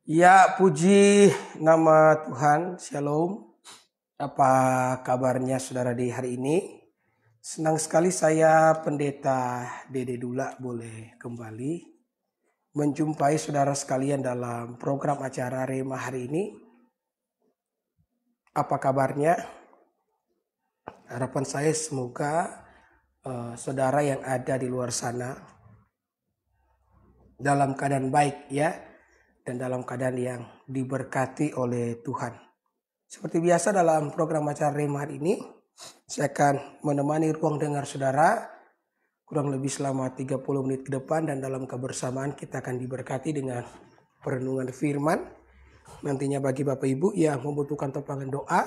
Ya, puji nama Tuhan. Shalom. Apa kabarnya saudara di hari ini? Senang sekali saya Pendeta Dede Dula boleh kembali menjumpai saudara sekalian dalam program acara Rema hari ini. Apa kabarnya? Harapan saya semoga saudara yang ada di luar sana dalam keadaan baik ya, dan dalam keadaan yang diberkati oleh Tuhan. Seperti biasa dalam program acara Rema hari ini, saya akan menemani ruang dengar saudara kurang lebih selama 30 menit ke depan, dan dalam kebersamaan kita akan diberkati dengan perenungan firman. Nantinya bagi Bapak Ibu yang membutuhkan topangan doa,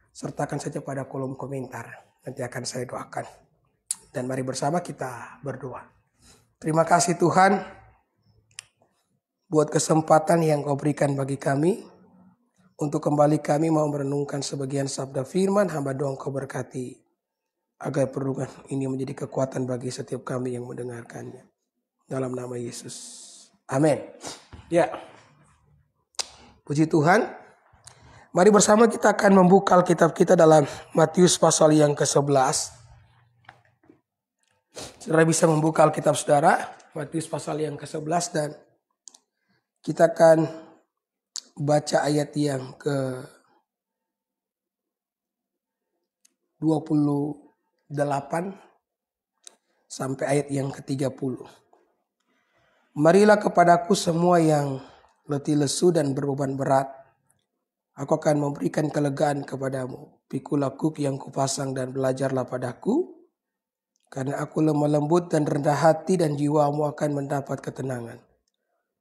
sertakan saja pada kolom komentar. Nanti akan saya doakan. Dan mari bersama kita berdoa. Terima kasih Tuhan buat kesempatan yang Kau berikan bagi kami untuk kembali kami mau merenungkan sebagian sabda firman. Hamba doa Kau berkati agar perenungan ini menjadi kekuatan bagi setiap kami yang mendengarkannya. Dalam nama Yesus. Amin. Ya. Puji Tuhan. Mari bersama kita akan membuka Alkitab kita dalam Matius pasal yang ke-11. Saudara bisa membuka Alkitab saudara. Matius pasal yang ke-11 dan kita akan baca ayat yang ke-28 sampai ayat yang ke-30. Marilah kepadaku semua yang letih lesu dan berbeban berat. Aku akan memberikan kelegaan kepadamu. Pikulah kuk yang kupasang dan belajarlah padaku. Karena aku lemah lembut dan rendah hati, dan jiwamu akan mendapat ketenangan.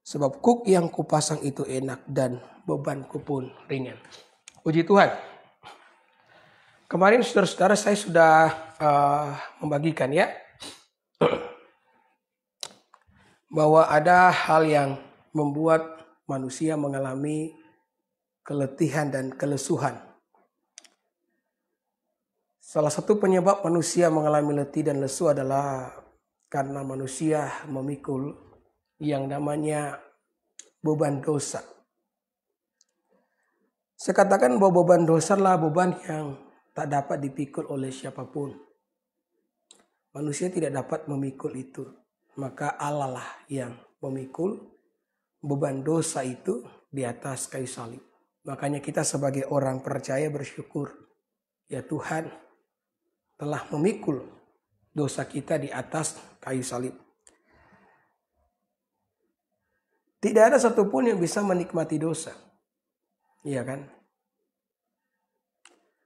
Sebab kuk yang kupasang itu enak dan bebanku pun ringan. Puji Tuhan. Kemarin saudara-saudara saya sudah membagikan ya, bahwa ada hal yang membuat manusia mengalami keletihan dan kelesuhan. Salah satu penyebab manusia mengalami letih dan lesu adalah karena manusia memikul yang namanya beban dosa. Saya katakan bahwa beban dosa adalah beban yang tak dapat dipikul oleh siapapun. Manusia tidak dapat memikul itu. Maka Allah lah yang memikul beban dosa itu di atas kayu salib. Makanya kita sebagai orang percaya bersyukur. Ya Tuhan telah memikul dosa kita di atas kayu salib. Tidak ada satupun yang bisa menikmati dosa. Iya kan?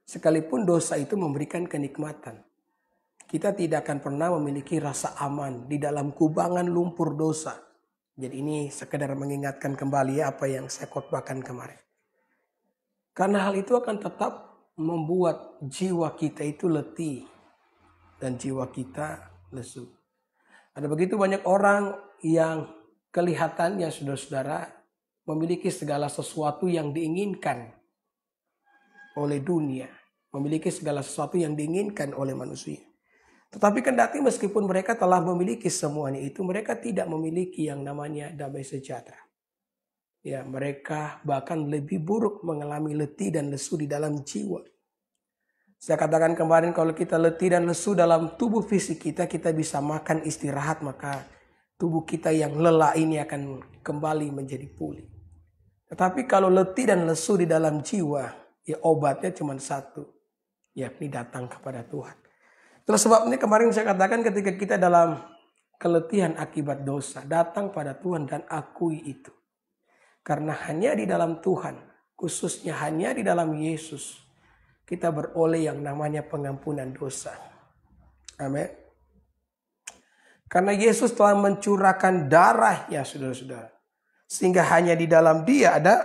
Sekalipun dosa itu memberikan kenikmatan, kita tidak akan pernah memiliki rasa aman di dalam kubangan lumpur dosa. Jadi ini sekedar mengingatkan kembali apa yang saya khotbahkan kemarin. Karena hal itu akan tetap membuat jiwa kita itu letih dan jiwa kita lesu. Ada begitu banyak orang yang kelihatannya saudara-saudara memiliki segala sesuatu yang diinginkan oleh dunia, memiliki segala sesuatu yang diinginkan oleh manusia. Tetapi kendati meskipun mereka telah memiliki semuanya itu, mereka tidak memiliki yang namanya damai sejahtera. Ya, mereka bahkan lebih buruk mengalami letih dan lesu di dalam jiwa. Saya katakan kemarin, kalau kita letih dan lesu dalam tubuh fisik kita, kita bisa makan istirahat, maka tubuh kita yang lelah ini akan kembali menjadi pulih. Tetapi kalau letih dan lesu di dalam jiwa, ya obatnya cuma satu, yakni datang kepada Tuhan. Itulah sebab ini kemarin saya katakan, ketika kita dalam keletihan akibat dosa, datang pada Tuhan dan akui itu. Karena hanya di dalam Tuhan, khususnya hanya di dalam Yesus, kita beroleh yang namanya pengampunan dosa. Amin. Karena Yesus telah mencurahkan darahnya, saudara-saudara, sehingga hanya di dalam Dia ada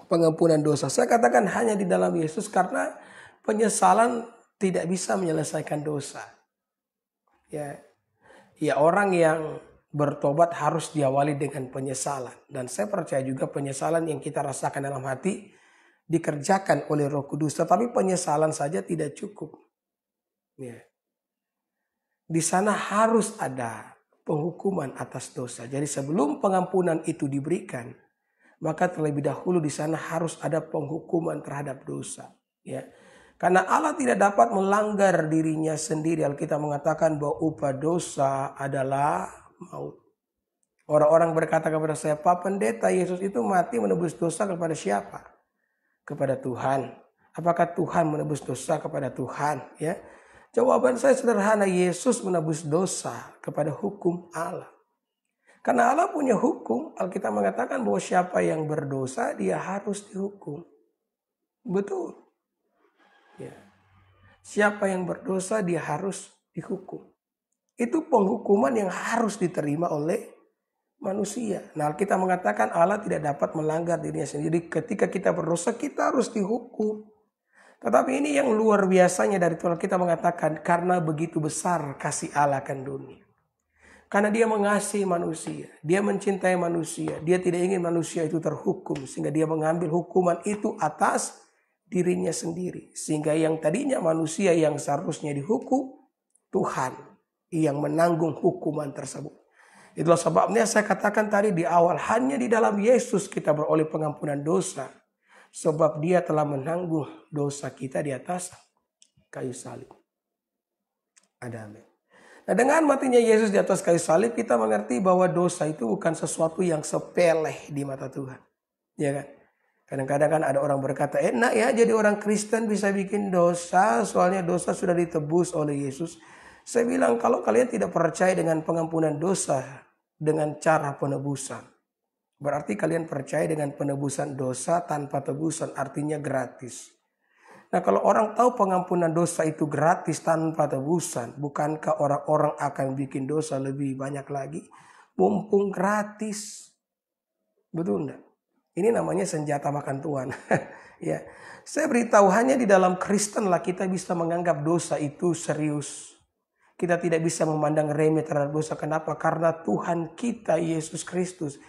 pengampunan dosa. Saya katakan hanya di dalam Yesus karena penyesalan tidak bisa menyelesaikan dosa. Ya orang yang bertobat harus diawali dengan penyesalan. Dan saya percaya juga penyesalan yang kita rasakan dalam hati dikerjakan oleh Roh Kudus. Tetapi penyesalan saja tidak cukup. Ya. Di sana harus ada penghukuman atas dosa. Jadi sebelum pengampunan itu diberikan, maka terlebih dahulu di sana harus ada penghukuman terhadap dosa. Ya, karena Allah tidak dapat melanggar dirinya sendiri. Alkitab mengatakan bahwa upah dosa adalah maut. Orang-orang berkata kepada saya, Pak Pendeta, Yesus itu mati menebus dosa kepada siapa? Kepada Tuhan. Apakah Tuhan menebus dosa kepada Tuhan? Ya, jawaban saya sederhana, Yesus menebus dosa kepada hukum Allah. Karena Allah punya hukum, Alkitab mengatakan bahwa siapa yang berdosa dia harus dihukum. Betul. Ya. Siapa yang berdosa dia harus dihukum. Itu penghukuman yang harus diterima oleh manusia. Nah, kita mengatakan Allah tidak dapat melanggar dirinya sendiri. Ketika kita berdosa kita harus dihukum. Tetapi ini yang luar biasanya dari Tuhan, kita mengatakan karena begitu besar kasih Allah akan dunia. Karena dia mengasihi manusia, dia mencintai manusia, dia tidak ingin manusia itu terhukum. Sehingga dia mengambil hukuman itu atas dirinya sendiri. Sehingga yang tadinya manusia yang seharusnya dihukum, Tuhan yang menanggung hukuman tersebut. Itulah sebabnya saya katakan tadi di awal, hanya di dalam Yesus kita beroleh pengampunan dosa. Sebab dia telah menanggung dosa kita di atas kayu salib. Amin. Nah, dengan matinya Yesus di atas kayu salib, kita mengerti bahwa dosa itu bukan sesuatu yang sepele di mata Tuhan. Ya kan? Kadang-kadang kan ada orang berkata, enak ya jadi orang Kristen bisa bikin dosa, soalnya dosa sudah ditebus oleh Yesus. Saya bilang, kalau kalian tidak percaya dengan pengampunan dosa dengan cara penebusan, berarti kalian percaya dengan penebusan dosa tanpa tebusan, artinya gratis. Nah, kalau orang tahu pengampunan dosa itu gratis tanpa tebusan, bukankah orang-orang akan bikin dosa lebih banyak lagi? Mumpung gratis. Betul enggak? Ini namanya senjata makan Tuhan. Ya, saya beritahu hanya di dalam Kristen lah kita bisa menganggap dosa itu serius. Kita tidak bisa memandang remeh terhadap dosa. Kenapa? Karena Tuhan kita, Yesus Kristus,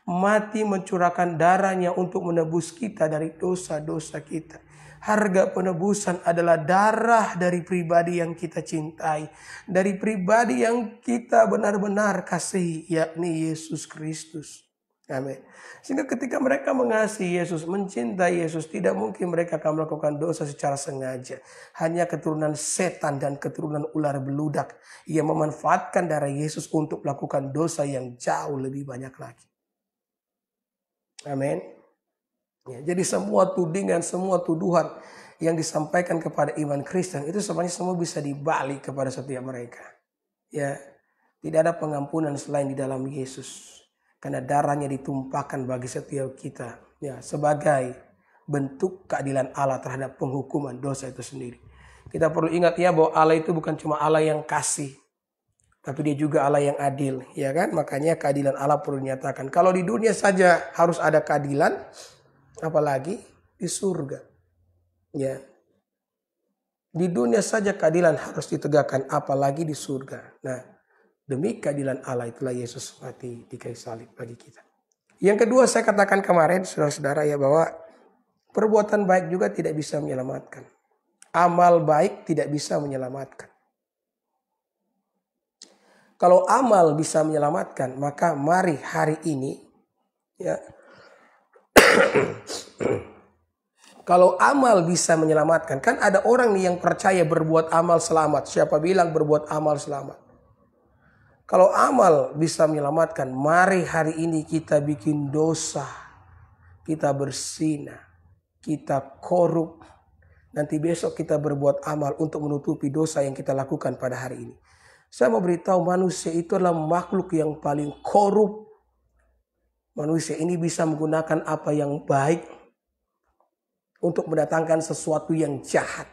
mati mencurahkan darahnya untuk menebus kita dari dosa-dosa kita. Harga penebusan adalah darah dari pribadi yang kita cintai. Dari pribadi yang kita benar-benar kasihi, yakni Yesus Kristus. Amin. Sehingga ketika mereka mengasihi Yesus, mencintai Yesus, tidak mungkin mereka akan melakukan dosa secara sengaja. Hanya keturunan setan dan keturunan ular beludak yang memanfaatkan darah Yesus untuk melakukan dosa yang jauh lebih banyak lagi. Amin. Ya, jadi semua tudingan, semua tuduhan yang disampaikan kepada iman Kristen itu sebenarnya semua bisa dibalik kepada setiap mereka. Ya, tidak ada pengampunan selain di dalam Yesus, karena darahnya ditumpahkan bagi setiap kita. Ya, sebagai bentuk keadilan Allah terhadap penghukuman dosa itu sendiri. Kita perlu ingat ya bahwa Allah itu bukan cuma Allah yang kasih, tapi dia juga Allah yang adil, ya kan? Makanya keadilan Allah perlu dinyatakan. Kalau di dunia saja harus ada keadilan, apalagi di surga. Ya. Di dunia saja keadilan harus ditegakkan, apalagi di surga. Nah, demi keadilan Allah itulah Yesus mati di kayu salib bagi kita. Yang kedua saya katakan kemarin, saudara-saudara ya, bahwa perbuatan baik juga tidak bisa menyelamatkan. Amal baik tidak bisa menyelamatkan. Kalau amal bisa menyelamatkan, maka mari hari ini ya, kalau amal bisa menyelamatkan, kan ada orang nih yang percaya berbuat amal selamat. Siapa bilang berbuat amal selamat? Kalau amal bisa menyelamatkan, mari hari ini kita bikin dosa, kita berzina, kita korup. Nanti besok kita berbuat amal untuk menutupi dosa yang kita lakukan pada hari ini. Saya mau beritahu, manusia itu adalah makhluk yang paling korup. Manusia ini bisa menggunakan apa yang baik untuk mendatangkan sesuatu yang jahat.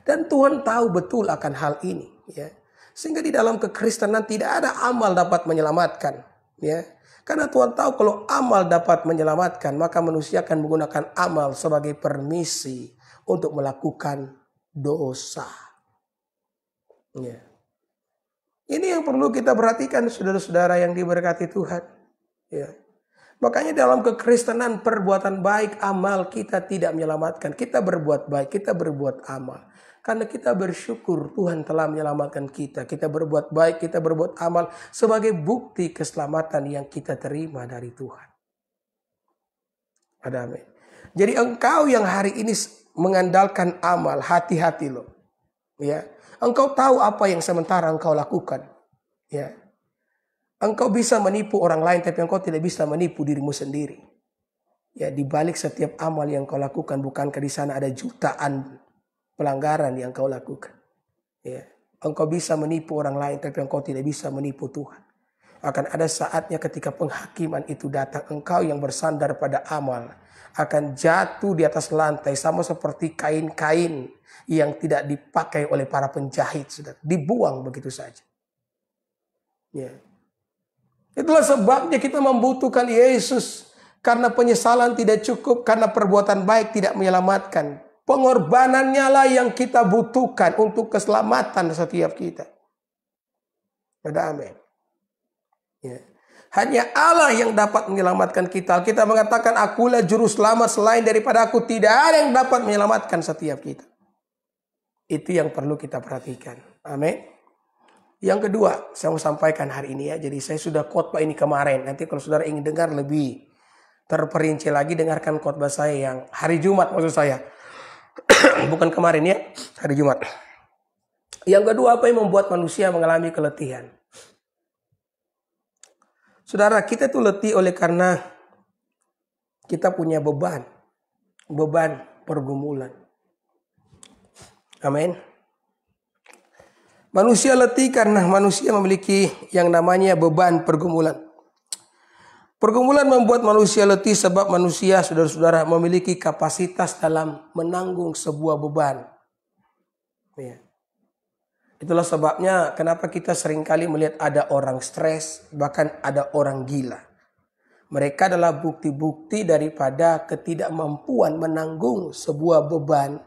Dan Tuhan tahu betul akan hal ini. Ya. Sehingga di dalam kekristenan tidak ada amal dapat menyelamatkan. Ya. Karena Tuhan tahu kalau amal dapat menyelamatkan, maka manusia akan menggunakan amal sebagai permisi untuk melakukan dosa. Ya. Ini yang perlu kita perhatikan, saudara-saudara yang diberkati Tuhan. Ya. Makanya dalam kekristenan perbuatan baik, amal kita tidak menyelamatkan. Kita berbuat baik, kita berbuat amal. Karena kita bersyukur Tuhan telah menyelamatkan kita. Kita berbuat baik, kita berbuat amal sebagai bukti keselamatan yang kita terima dari Tuhan. Ada amin. Jadi engkau yang hari ini mengandalkan amal, hati-hati loh. Ya. Engkau tahu apa yang sementara engkau lakukan. Ya. Engkau bisa menipu orang lain, tapi engkau tidak bisa menipu dirimu sendiri. Ya, di balik setiap amal yang kau lakukan, bukankah di sana ada jutaan pelanggaran yang kau lakukan? Ya. Engkau bisa menipu orang lain, tapi engkau tidak bisa menipu Tuhan. Akan ada saatnya ketika penghakiman itu datang, engkau yang bersandar pada amal akan jatuh di atas lantai sama seperti kain-kain yang tidak dipakai oleh para penjahit, saudara. Dibuang begitu saja. Ya. Itulah sebabnya kita membutuhkan Yesus. Karena penyesalan tidak cukup, karena perbuatan baik tidak menyelamatkan. Pengorbanannya lah yang kita butuhkan untuk keselamatan setiap kita. Ada amin. Ya. Hanya Allah yang dapat menyelamatkan kita. Kita mengatakan, akulah juru selamat, selain daripada aku tidak ada yang dapat menyelamatkan setiap kita. Itu yang perlu kita perhatikan. Amin. Yang kedua, saya mau sampaikan hari ini ya. Jadi saya sudah khotbah ini kemarin. Nanti kalau saudara ingin dengar lebih terperinci lagi, dengarkan khotbah saya yang hari Jumat maksud saya. Bukan kemarin ya, hari Jumat. Yang kedua, apa yang membuat manusia mengalami keletihan? Saudara, kita tuh letih oleh karena kita punya beban pergumulan. Amin. Manusia letih karena manusia memiliki yang namanya beban pergumulan. Pergumulan membuat manusia letih sebab manusia, saudara-saudara, memiliki kapasitas dalam menanggung sebuah beban. Ya. Itulah sebabnya kenapa kita seringkali melihat ada orang stres, bahkan ada orang gila. Mereka adalah bukti-bukti daripada ketidakmampuan menanggung sebuah beban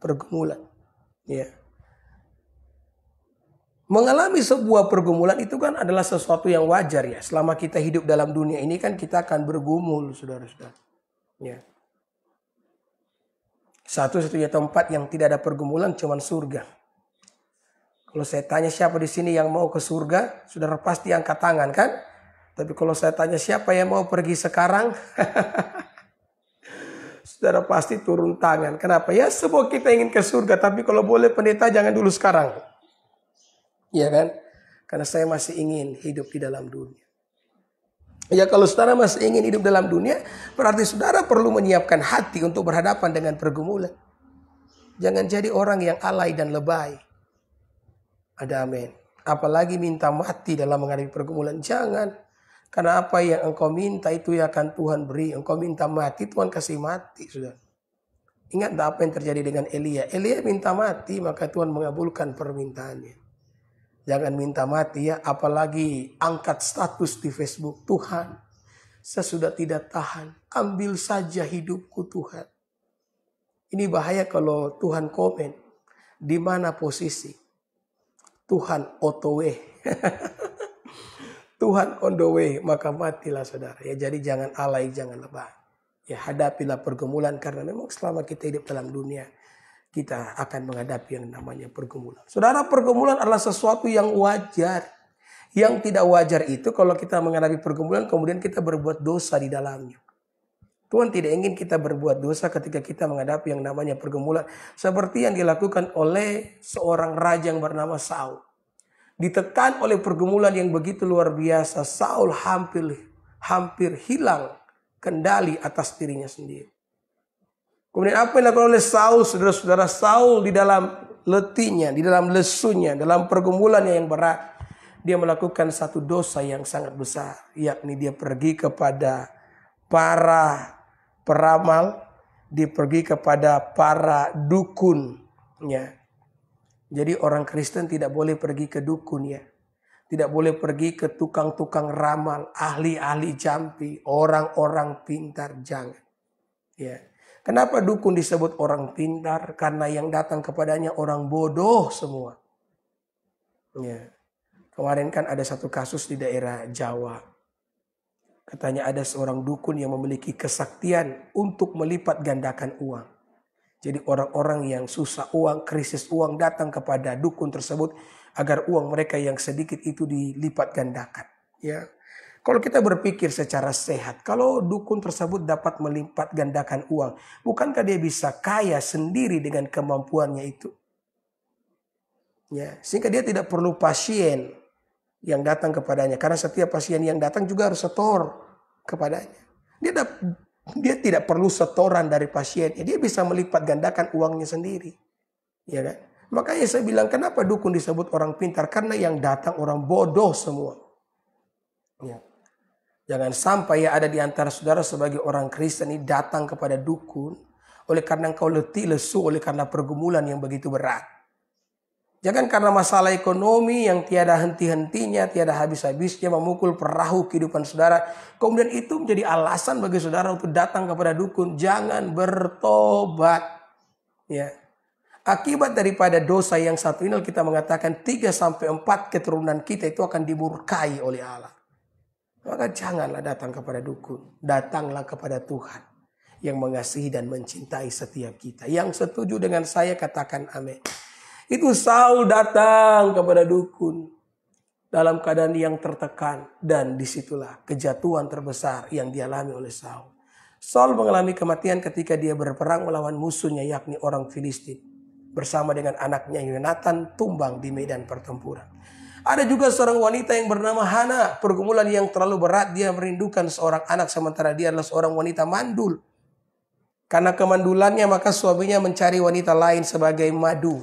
pergumulan. Ya. Mengalami sebuah pergumulan itu kan adalah sesuatu yang wajar ya. Selama kita hidup dalam dunia ini kan kita akan bergumul, saudara-saudara. Ya. Satu-satunya tempat yang tidak ada pergumulan cuma surga. Kalau saya tanya siapa di sini yang mau ke surga, saudara pasti angkat tangan kan? Tapi kalau saya tanya siapa yang mau pergi sekarang, saudara pasti turun tangan. Kenapa? Ya semua kita ingin ke surga, tapi kalau boleh pendeta jangan dulu sekarang. Iya kan? Karena saya masih ingin hidup di dalam dunia. Ya kalau saudara masih ingin hidup dalam dunia, berarti saudara perlu menyiapkan hati untuk berhadapan dengan pergumulan. Jangan jadi orang yang alay dan lebay. Ada amin. Apalagi minta mati dalam menghadapi pergumulan. Jangan. Karena apa yang engkau minta itu yang akan Tuhan beri. Engkau minta mati, Tuhan kasih mati. Sudah. Ingat apa yang terjadi dengan Elia. Elia minta mati, maka Tuhan mengabulkan permintaannya. Jangan minta mati ya. Apalagi angkat status di Facebook. Tuhan, saya sudah tidak tahan. Ambil saja hidupku Tuhan. Ini bahaya kalau Tuhan komen. Di mana posisi? Tuhan on the way. Tuhan on the way, maka matilah saudara. Ya, jadi jangan alay, jangan lebay. Ya, hadapilah pergumulan karena memang selama kita hidup dalam dunia, kita akan menghadapi yang namanya pergumulan. Saudara, pergumulan adalah sesuatu yang wajar. Yang tidak wajar itu kalau kita menghadapi pergumulan kemudian kita berbuat dosa di dalamnya. Tuhan tidak ingin kita berbuat dosa ketika kita menghadapi yang namanya pergumulan. Seperti yang dilakukan oleh seorang raja yang bernama Saul. Ditekan oleh pergumulan yang begitu luar biasa. Saul hampir hilang kendali atas dirinya sendiri. Kemudian apa yang dilakukan oleh Saul? Saudara-saudara, Saul di dalam letihnya, di dalam lesunya, dalam pergumulannya yang berat. Dia melakukan satu dosa yang sangat besar. Yakni dia pergi kepada para peramal, dia pergi kepada para dukun. Ya. Jadi orang Kristen tidak boleh pergi ke dukun ya. Tidak boleh pergi ke tukang-tukang ramal, ahli-ahli jampi, orang-orang pintar, jangan. Ya. Kenapa dukun disebut orang pintar? Karena yang datang kepadanya orang bodoh semua. Ya. Kemarin kan ada satu kasus di daerah Jawa. Katanya ada seorang dukun yang memiliki kesaktian untuk melipat gandakan uang. Jadi orang-orang yang susah uang, krisis uang datang kepada dukun tersebut agar uang mereka yang sedikit itu dilipat gandakan. Ya, Kalau kita berpikir secara sehat, kalau dukun tersebut dapat melipat gandakan uang, bukankah dia bisa kaya sendiri dengan kemampuannya itu? Ya, sehingga dia tidak perlu pasien yang datang kepadanya, karena setiap pasien yang datang juga harus setor kepadanya. Dia tidak perlu setoran dari pasiennya, dia bisa melipat gandakan uangnya sendiri. Ya kan? Makanya saya bilang, kenapa dukun disebut orang pintar? Karena yang datang orang bodoh semua. Ya. Jangan sampai ada di antara saudara sebagai orang Kristen ini datang kepada dukun oleh karena engkau letih lesu oleh karena pergumulan yang begitu berat. Jangan karena masalah ekonomi yang tiada henti-hentinya, tiada habis-habisnya memukul perahu kehidupan saudara. Kemudian itu menjadi alasan bagi saudara untuk datang kepada dukun. Jangan bertobat. Ya. Akibat daripada dosa yang satu ini kita mengatakan 3-4 keturunan kita itu akan dimurkai oleh Allah. Maka janganlah datang kepada dukun. Datanglah kepada Tuhan yang mengasihi dan mencintai setiap kita. Yang setuju dengan saya katakan amin. Itu Saul datang kepada dukun dalam keadaan yang tertekan. Dan disitulah kejatuhan terbesar yang dialami oleh Saul. Saul mengalami kematian ketika dia berperang melawan musuhnya yakni orang Filistin. Bersama dengan anaknya Yonatan tumbang di medan pertempuran. Ada juga seorang wanita yang bernama Hana. Pergumulan yang terlalu berat. Dia merindukan seorang anak sementara dia adalah seorang wanita mandul. Karena kemandulannya maka suaminya mencari wanita lain sebagai madu.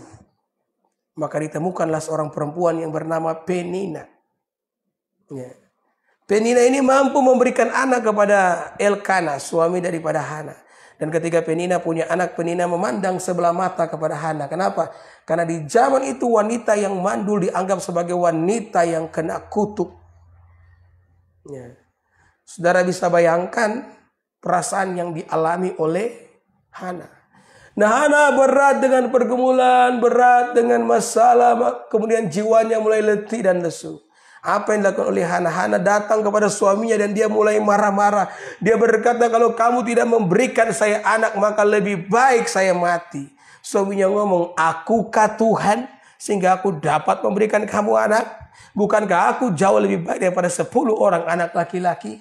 Maka ditemukanlah seorang perempuan yang bernama Penina. Ya. Penina ini mampu memberikan anak kepada Elkana, suami daripada Hana. Dan ketika Penina punya anak, Penina memandang sebelah mata kepada Hana. Kenapa? Karena di zaman itu wanita yang mandul dianggap sebagai wanita yang kena kutuk. Ya. Saudara bisa bayangkan perasaan yang dialami oleh Hana. Nah, Hana berat dengan pergumulan, berat dengan masalah, kemudian jiwanya mulai letih dan lesu. Apa yang dilakukan oleh Hana? Hana datang kepada suaminya dan dia mulai marah-marah. Dia berkata, kalau kamu tidak memberikan saya anak, maka lebih baik saya mati. Suaminya ngomong, akukah Tuhan sehingga aku dapat memberikan kamu anak? Bukankah aku jauh lebih baik daripada 10 orang anak laki-laki?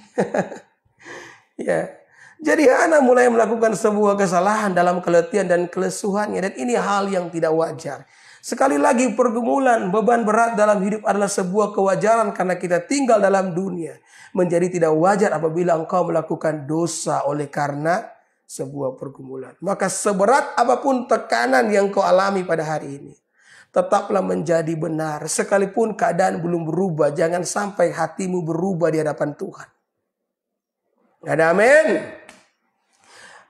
Ya. Jadi Hana mulai melakukan sebuah kesalahan dalam keletihan dan kelesuhannya. Dan ini hal yang tidak wajar. Sekali lagi pergumulan, beban berat dalam hidup adalah sebuah kewajaran karena kita tinggal dalam dunia. Menjadi tidak wajar apabila engkau melakukan dosa oleh karena sebuah pergumulan. Maka seberat apapun tekanan yang kau alami pada hari ini, tetaplah menjadi benar. Sekalipun keadaan belum berubah, jangan sampai hatimu berubah di hadapan Tuhan. Ada amin.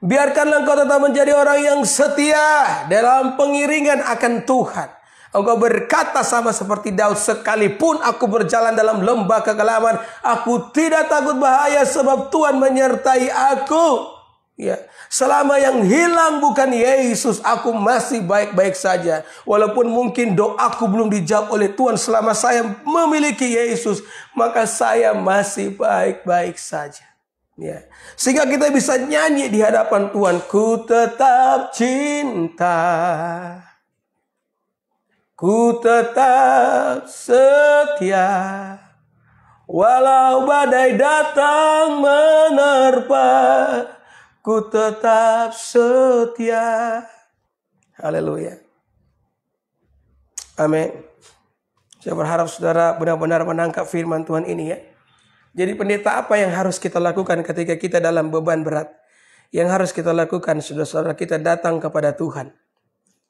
Biarkanlah engkau tetap menjadi orang yang setia dalam pengiringan akan Tuhan. Engkau berkata sama seperti Daud, sekalipun aku berjalan dalam lembah kegelapan, aku tidak takut bahaya sebab Tuhan menyertai aku. Ya, selama yang hilang bukan Yesus, aku masih baik-baik saja. Walaupun mungkin doaku belum dijawab oleh Tuhan, selama saya memiliki Yesus, maka saya masih baik-baik saja. Ya. Sehingga kita bisa nyanyi di hadapan Tuhan. Ku tetap cinta, ku tetap setia, walau badai datang menerpa, ku tetap setia. Haleluya. Amin. Saya berharap saudara benar-benar menangkap firman Tuhan ini ya. Jadi pendeta, apa yang harus kita lakukan ketika kita dalam beban berat? Yang harus kita lakukan, saudara-saudara, kita datang kepada Tuhan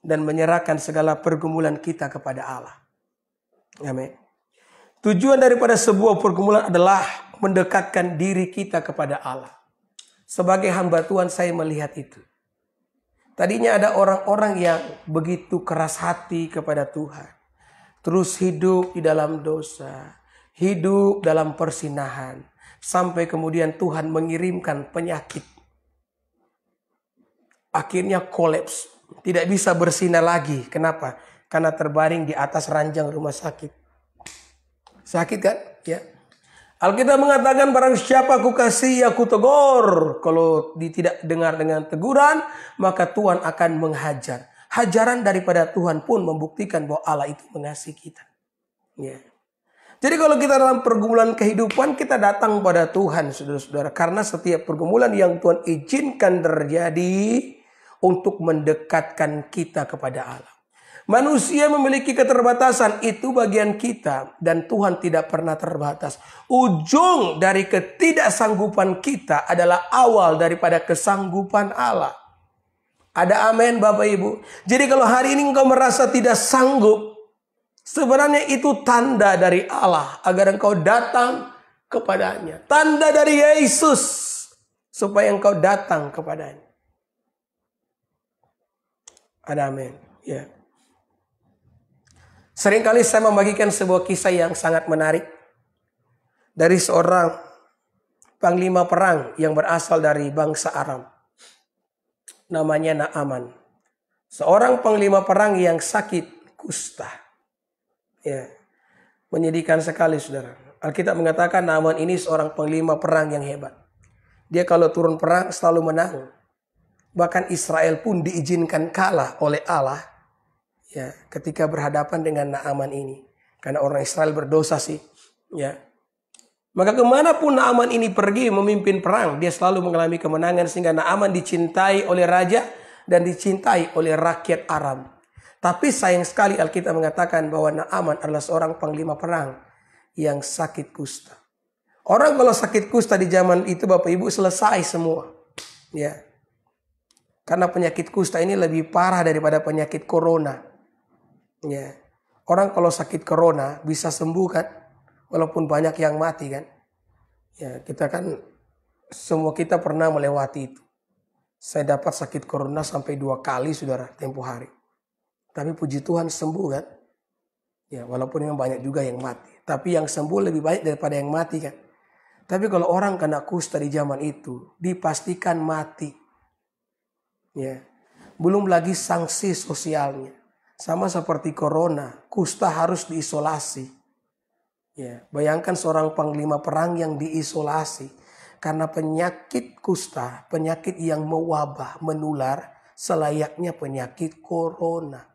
dan menyerahkan segala pergumulan kita kepada Allah. Amin. Tujuan daripada sebuah pergumulan adalah mendekatkan diri kita kepada Allah. Sebagai hamba Tuhan saya melihat itu. Tadinya ada orang-orang yang begitu keras hati kepada Tuhan. Terus hidup di dalam dosa. Hidup dalam persinahan. Sampai kemudian Tuhan mengirimkan penyakit. Akhirnya kolaps. Tidak bisa bersinar lagi. Kenapa? Karena terbaring di atas ranjang rumah sakit. Sakit kan? Ya. Alkitab mengatakan barang siapa aku kasih aku tegur. Kalau tidak dengar dengan teguran, maka Tuhan akan menghajar. Hajaran daripada Tuhan pun membuktikan bahwa Allah itu mengasihi kita. Ya. Jadi kalau kita dalam pergumulan kehidupan, kita datang pada Tuhan, saudara-saudara. Karena setiap pergumulan yang Tuhan izinkan terjadi untuk mendekatkan kita kepada Allah. Manusia memiliki keterbatasan, itu bagian kita. Dan Tuhan tidak pernah terbatas. Ujung dari ketidaksanggupan kita adalah awal daripada kesanggupan Allah. Ada amin Bapak Ibu. Jadi kalau hari ini engkau merasa tidak sanggup, sebenarnya itu tanda dari Allah agar engkau datang kepadanya. Tanda dari Yesus supaya engkau datang kepadanya. Ada amin. Ya. Seringkali saya membagikan sebuah kisah yang sangat menarik dari seorang panglima perang yang berasal dari bangsa Aram. Namanya Naaman. Seorang panglima perang yang sakit kusta. Ya. Menyedihkan sekali, saudara. Alkitab mengatakan Naaman ini seorang panglima perang yang hebat. Dia kalau turun perang selalu menang. Bahkan Israel pun diizinkan kalah oleh Allah. Ya, ketika berhadapan dengan Naaman ini. Karena orang Israel berdosa sih. Ya. Maka kemanapun Naaman ini pergi memimpin perang, dia selalu mengalami kemenangan. Sehingga Naaman dicintai oleh raja dan dicintai oleh rakyat Aram. Tapi sayang sekali Alkitab mengatakan bahwa Naaman adalah seorang panglima perang yang sakit kusta. Orang kalau sakit kusta di zaman itu Bapak Ibu selesai semua. Ya. Karena penyakit kusta ini lebih parah daripada penyakit corona. Ya. Orang kalau sakit corona bisa sembuh kan, walaupun banyak yang mati kan. Ya, kita kan semua kita pernah melewati itu. Saya dapat sakit corona sampai 2 kali saudara tempo hari. Tapi puji Tuhan sembuh kan. Ya, walaupun yang banyak juga yang mati. Tapi yang sembuh lebih banyak daripada yang mati kan. Tapi kalau orang kena kusta di zaman itu dipastikan mati. Ya. Belum lagi sanksi sosialnya. Sama seperti corona, kusta harus diisolasi. Ya, bayangkan seorang panglima perang yang diisolasi. Karena penyakit kusta, penyakit yang mewabah, menular, selayaknya penyakit corona.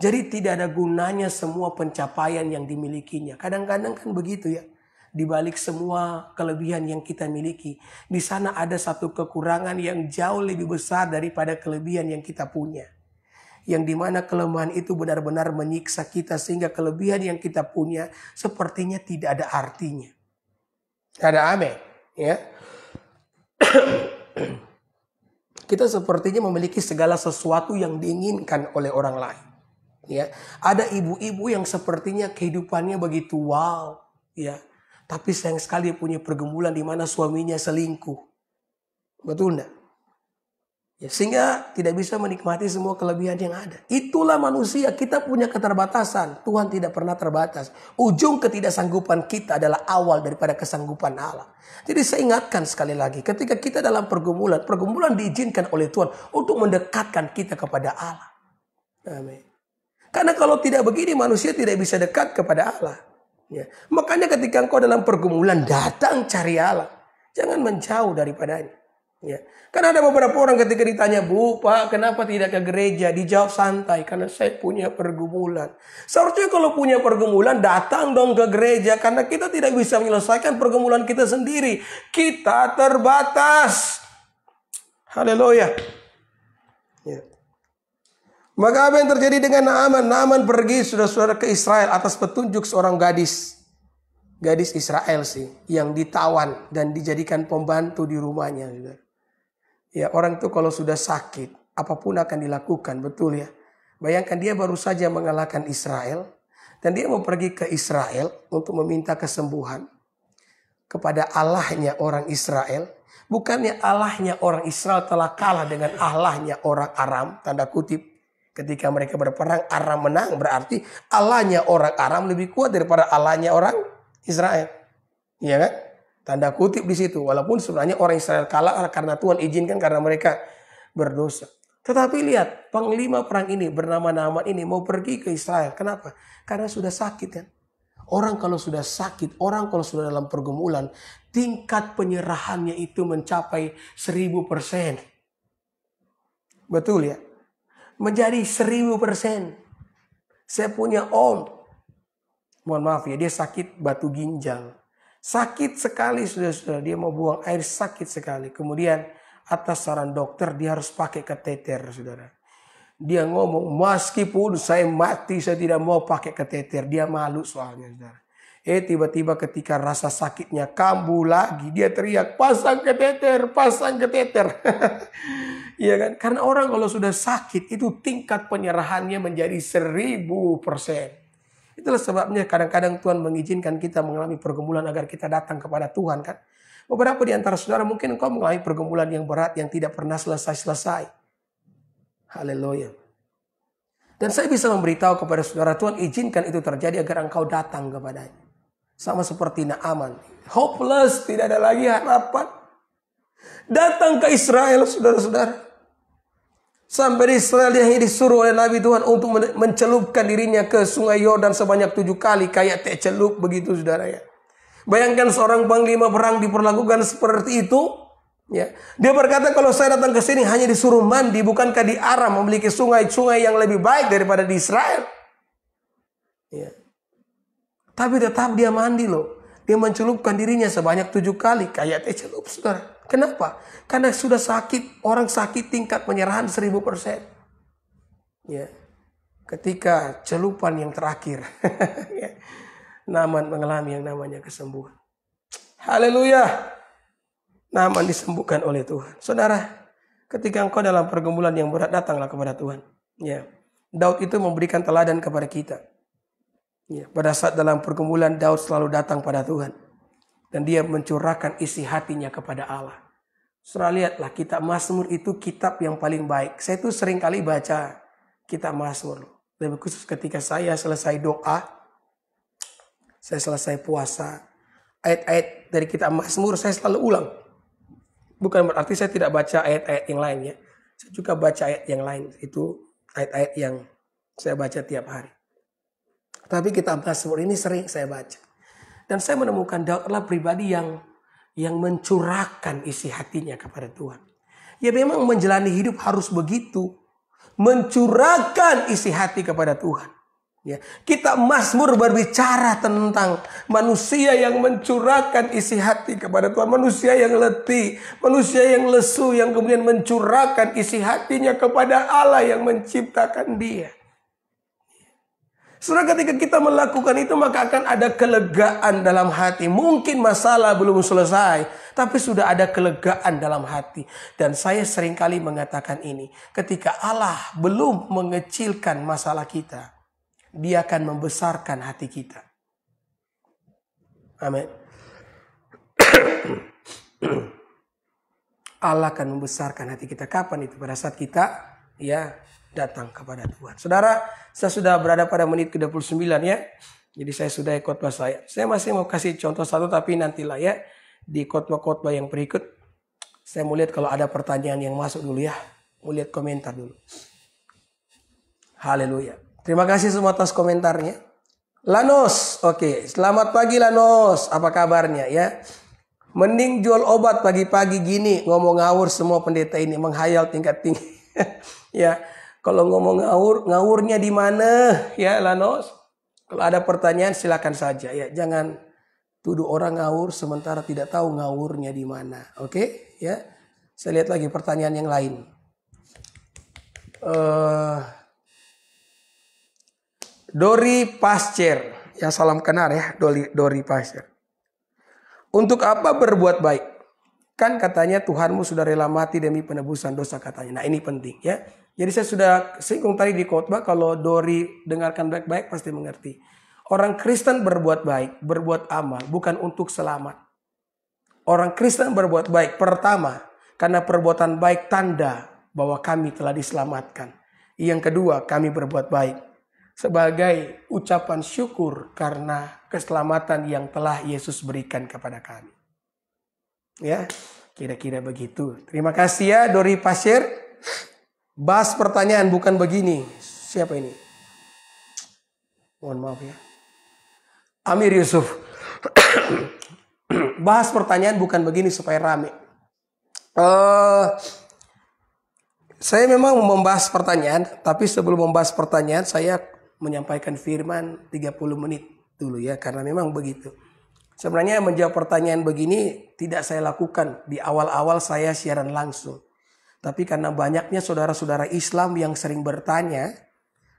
Jadi tidak ada gunanya semua pencapaian yang dimilikinya. Kadang-kadang kan begitu ya. Di balik semua kelebihan yang kita miliki, di sana ada satu kekurangan yang jauh lebih besar daripada kelebihan yang kita punya. Yang dimana kelemahan itu benar-benar menyiksa kita sehingga kelebihan yang kita punya sepertinya tidak ada artinya. Ada amin, ya. Kita sepertinya memiliki segala sesuatu yang diinginkan oleh orang lain. Ya, ada ibu-ibu yang sepertinya kehidupannya begitu wow, ya. Tapi sayang sekali punya pergumulan di mana suaminya selingkuh. Betul enggak? Ya, sehingga tidak bisa menikmati semua kelebihan yang ada. Itulah manusia, kita punya keterbatasan. Tuhan tidak pernah terbatas. Ujung ketidaksanggupan kita adalah awal daripada kesanggupan Allah. Jadi saya ingatkan sekali lagi, ketika kita dalam pergumulan, pergumulan diizinkan oleh Tuhan untuk mendekatkan kita kepada Allah. Amin. Karena kalau tidak begini manusia tidak bisa dekat kepada Allah. Ya. Makanya ketika engkau dalam pergumulan datang cari Allah. Jangan menjauh daripadanya. Ya. Karena ada beberapa orang ketika ditanya, Bu, Pak, kenapa tidak ke gereja? Dijawab santai, karena saya punya pergumulan. Seharusnya kalau punya pergumulan, datang dong ke gereja. Karena kita tidak bisa menyelesaikan pergumulan kita sendiri. Kita terbatas. Haleluya. Ya. Maka apa yang terjadi dengan Naaman? Naaman pergi saudara-saudara ke Israel atas petunjuk seorang gadis. Gadis Israel sih, yang ditawan dan dijadikan pembantu di rumahnya. Ya, orang itu kalau sudah sakit, apapun akan dilakukan, betul ya. Bayangkan dia baru saja mengalahkan Israel. Dan dia mau pergi ke Israel untuk meminta kesembuhan kepada Allahnya orang Israel. Bukannya Allahnya orang Israel telah kalah dengan Allahnya orang Aram, tanda kutip. Ketika mereka berperang, Aram menang. Berarti Allahnya orang Aram lebih kuat daripada Allahnya orang Israel. Iya kan? Tanda kutip di situ. Walaupun sebenarnya orang Israel kalah karena Tuhan izinkan karena mereka berdosa. Tetapi lihat, panglima perang ini bernama Naaman ini mau pergi ke Israel. Kenapa? Karena sudah sakit kan. Orang kalau sudah sakit, orang kalau sudah dalam pergumulan, tingkat penyerahannya itu mencapai 1000%. Betul ya? Menjadi 1000%. Saya punya om. Mohon maaf ya, dia sakit batu ginjal. Sakit sekali sudah. Dia mau buang air, sakit sekali. Kemudian atas saran dokter dia harus pakai kateter, saudara. Dia ngomong, meskipun saya mati saya tidak mau pakai kateter. Dia malu soalnya, saudara. Tiba-tiba ketika rasa sakitnya kambuh lagi, dia teriak, pasang kateter, pasang kateter. Iya kan? Karena orang kalau sudah sakit itu tingkat penyerahannya menjadi 1000%. Itulah sebabnya kadang-kadang Tuhan mengizinkan kita mengalami pergumulan agar kita datang kepada Tuhan kan. Beberapa di antara saudara mungkin engkau mengalami pergumulan yang berat yang tidak pernah selesai-selesai. Haleluya. Dan saya bisa memberitahu kepada saudara, Tuhan izinkan itu terjadi agar engkau datang kepadanya. Sama seperti Naaman. Hopeless, tidak ada lagi harapan. Datang ke Israel, saudara-saudara. Sampai di Israel yang disuruh oleh Nabi Tuhan untuk mencelupkan dirinya ke sungai Yordan sebanyak 7 kali. Kayak teh celup begitu, saudara ya. Bayangkan seorang panglima perang diperlakukan seperti itu. Ya. Dia berkata, kalau saya datang ke sini hanya disuruh mandi. Bukankah di Aram memiliki sungai-sungai yang lebih baik daripada di Israel? Ya. Tapi tetap dia mandi loh. Dia mencelupkan dirinya sebanyak 7 kali. Kayak teh celup, saudara. Kenapa? Karena sudah sakit. Orang sakit tingkat penyerahan 1000%. Ya. Ketika celupan yang terakhir. Ya. Naaman mengalami yang namanya kesembuhan. Haleluya. Naaman disembuhkan oleh Tuhan. Saudara, ketika engkau dalam pergumulan yang berat, datanglah kepada Tuhan. Ya. Daud itu memberikan teladan kepada kita. Ya, pada saat dalam pergumulan Daud selalu datang pada Tuhan. Dan dia mencurahkan isi hatinya kepada Allah. Saudara lihatlah, kitab Mazmur itu kitab yang paling baik. Saya tuh sering kali baca kitab Mazmur. Lebih khusus ketika saya selesai doa. Saya selesai puasa. Ayat-ayat dari kitab Mazmur saya selalu ulang. Bukan berarti saya tidak baca ayat-ayat yang lain ya. Saya juga baca ayat yang lain. Itu ayat-ayat yang saya baca tiap hari. Tapi kitab Mazmur ini sering saya baca. Dan saya menemukan Daud adalah pribadi yang mencurahkan isi hatinya kepada Tuhan. Ya memang menjalani hidup harus begitu. Mencurahkan isi hati kepada Tuhan. Ya, kitab Mazmur berbicara tentang manusia yang mencurahkan isi hati kepada Tuhan. Manusia yang letih, manusia yang lesu, yang kemudian mencurahkan isi hatinya kepada Allah yang menciptakan dia. Saudara, ketika kita melakukan itu maka akan ada kelegaan dalam hati. Mungkin masalah belum selesai, tapi sudah ada kelegaan dalam hati. Dan saya seringkali mengatakan ini, ketika Allah belum mengecilkan masalah kita, Dia akan membesarkan hati kita. Amin. Allah akan membesarkan hati kita. Kapan itu? Pada saat kita datang kepada Tuhan. Saudara, saya sudah berada pada menit ke-29 ya. Jadi saya sudah khotbah saya. Saya masih mau kasih contoh satu, tapi nantilah ya. Di khotbah-khotbah yang berikut. Saya mau lihat kalau ada pertanyaan yang masuk dulu ya. Mau lihat komentar dulu. Haleluya. Terima kasih semua atas komentarnya. Lanos, oke. Selamat pagi Lanos. Apa kabarnya ya? Mending jual obat pagi-pagi gini. Ngomong ngawur semua pendeta ini. Menghayal tingkat tinggi. Ya. Kalau ngomong ngawurnya di mana ya Lanos? Kalau ada pertanyaan silakan saja ya. Jangan tuduh orang ngawur sementara tidak tahu ngawurnya di mana. Oke ya. Saya lihat lagi pertanyaan yang lain. Dori Pascer. Ya salam kenal ya Dori Pascer. Untuk apa berbuat baik? Kan katanya Tuhanmu sudah rela mati demi penebusan dosa katanya. Nah ini penting ya. Jadi saya sudah singgung tadi di khotbah, kalau Dori dengarkan baik-baik pasti mengerti. Orang Kristen berbuat baik, berbuat amal bukan untuk selamat. Orang Kristen berbuat baik pertama karena perbuatan baik tanda bahwa kami telah diselamatkan. Yang kedua, kami berbuat baik sebagai ucapan syukur karena keselamatan yang telah Yesus berikan kepada kami. Ya, kira-kira begitu. Terima kasih ya Dori Pasir. Bahas pertanyaan bukan begini. Siapa ini? Mohon maaf ya. Amir Yusuf. Bahas pertanyaan bukan begini supaya rame. Saya memang membahas pertanyaan, tapi sebelum membahas pertanyaan saya menyampaikan firman 30 menit. dulu ya, karena memang begitu. Sebenarnya menjawab pertanyaan begini tidak saya lakukan di awal-awal saya siaran langsung. Tapi karena banyaknya saudara-saudara Islam yang sering bertanya,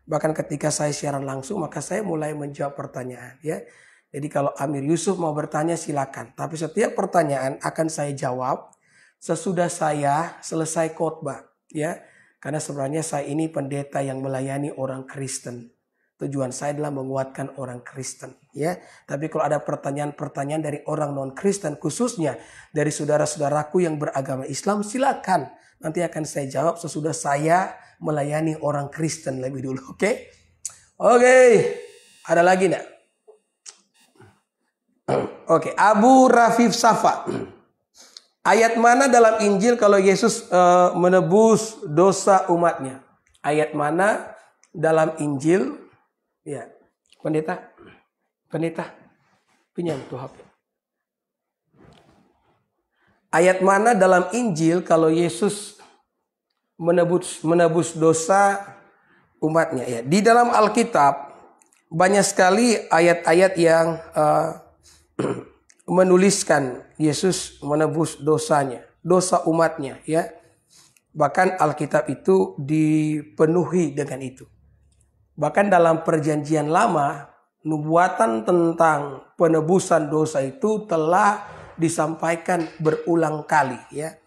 bahkan ketika saya siaran langsung, maka saya mulai menjawab pertanyaan ya. Jadi kalau Amir Yusuf mau bertanya silakan. Tapi setiap pertanyaan akan saya jawab sesudah saya selesai khotbah ya. Karena sebenarnya saya ini pendeta yang melayani orang Kristen. Tujuan saya adalah menguatkan orang Kristen ya. Tapi kalau ada pertanyaan-pertanyaan dari orang non-Kristen, khususnya dari saudara-saudaraku yang beragama Islam, silakan. Nanti akan saya jawab sesudah saya melayani orang Kristen lebih dulu. Oke? Oke. Ada lagi enggak? Oke, Abu Rafif Safa. Ayat mana dalam Injil kalau Yesus menebus dosa umatnya? Ayat mana dalam Injil? Ya, pendeta, pinjam tuh HP. Ayat mana dalam Injil kalau Yesus menebus dosa umatnya? Ya, di dalam Alkitab banyak sekali ayat-ayat yang menuliskan Yesus menebus dosanya, dosa umatnya. Ya, bahkan Alkitab itu dipenuhi dengan itu. Bahkan dalam perjanjian lama, nubuatan tentang penebusan dosa itu telah disampaikan berulang kali ya.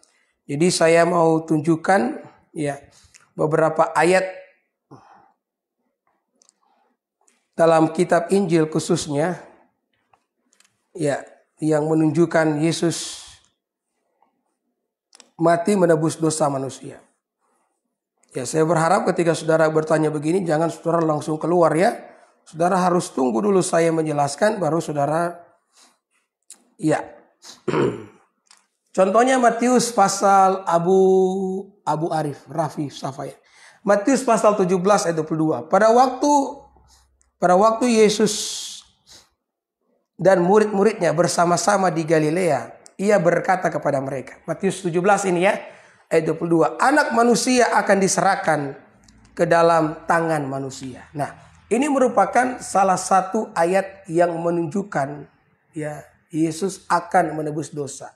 Jadi saya mau tunjukkan ya beberapa ayat dalam kitab Injil khususnya ya yang menunjukkan Yesus mati menebus dosa manusia. Ya, saya berharap ketika saudara bertanya begini, jangan saudara langsung keluar ya. Saudara harus tunggu dulu saya menjelaskan, baru saudara, ya. Contohnya Matius pasal Abu Arif, Rafi, Safaya. Matius pasal 17 ayat 22. Pada waktu Yesus dan murid-muridnya bersama-sama di Galilea, ia berkata kepada mereka. Matius 17 ini ya. Ayat 22, anak manusia akan diserahkan ke dalam tangan manusia. Nah, ini merupakan salah satu ayat yang menunjukkan ya Yesus akan menebus dosa.